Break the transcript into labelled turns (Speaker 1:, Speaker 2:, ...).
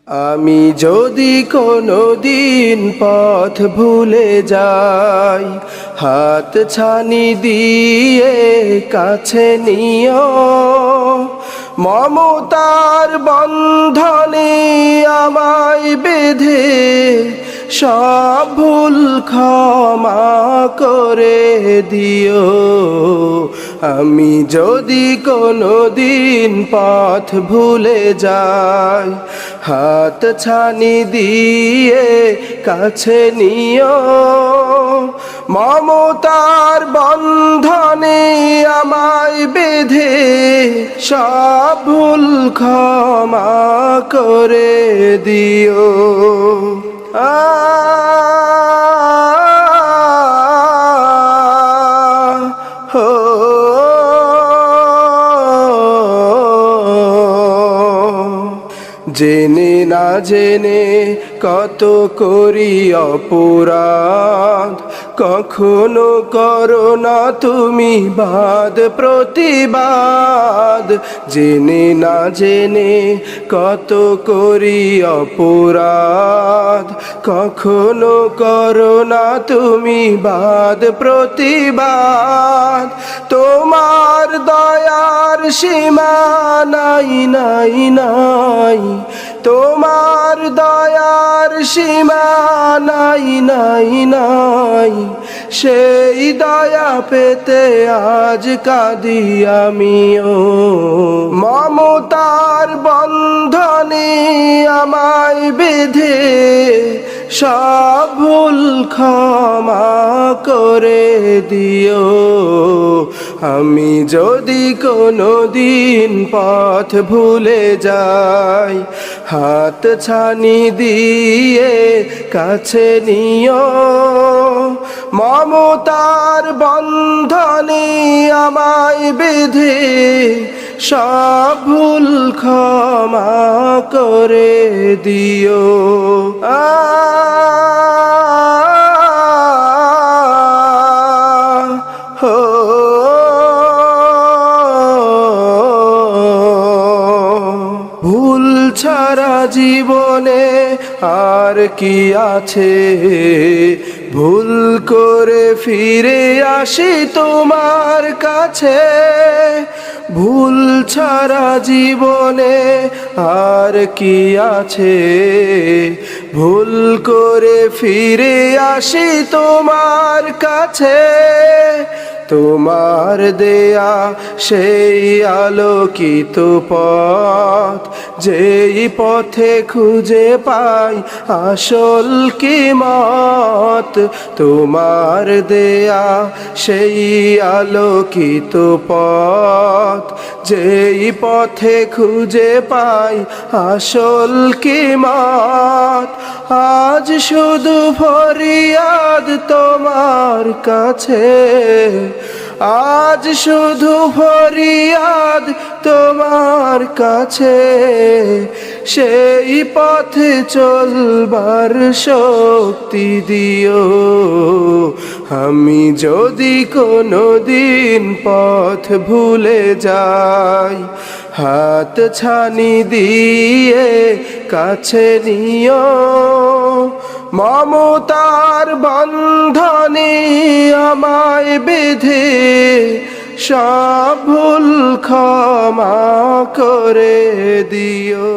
Speaker 1: আমি যদি কোনো দিন পথ ভুলে যাই, হাত ছানি দিয়ে কাছে নিও। মমতার বন্ধনে আমায় বেঁধে সব ভুল ক্ষমা করে দিও। আমি যদি কোনো দিন পথ ভুলে যাই, হাত ছানি দিয়ে কাছে নিও। মমতার বন্ধনে আমায় বেঁধে সব ভুল ক্ষমা করে দিও। জেনে না জেনে কত করি অপরাধ, কখনো করো না তুমি বাদ প্রতিবাদ। জেনে না জেনে কত করি অপরাধ, কখনো করো না তুমি বাদ প্রতিবাদ। তোমার দয়ার সীমা নাই নাই নাই, তোমার দয়ার সীমা নাই নাই নাই। সেই দয়া পেতে আজ কাঁদি আমিও। মমতার বন্ধনে আমায় বেঁধে সব ভুল ক্ষমা করে দিও। আমি যদি কোনো দিন পথ ভুলে যাই, হাত ছানি দিয়ে কাছে নিও। মমতার বন্ধনে আমায় বেঁধে সব ভুল ক্ষমা করে দিও। ভুল ছাড়া জীবনে আর কি আছে, ভুল করে ফিরে আসি তোমার কাছে। ভুল ছাড়া জীবনে আর কি আছে, ভুল করে ফিরে আসি তোমার কাছে। তোমার দেয়া সেই আলোকিত পথ, যেই পথে খুঁজে পাই আসল কিমত। তোমার দেয়া সেই আলোকিত পথ, যেই পথে খুঁজে পাই আসল কিমত। আজ শুধু ফরিয়াদ তোমার কাছে, আজ শুধু ফরিয়াদ তোমার কাছে। সেই পথে চলবার শক্তি দিও। আমি যদি কোনো দিন পথ ভুলে যাই, হাত ছানি দিয়ে কাছে নিও। মমতার বন্ধনে আমায় বেঁধে সব ভুল ক্ষমা করে দিও।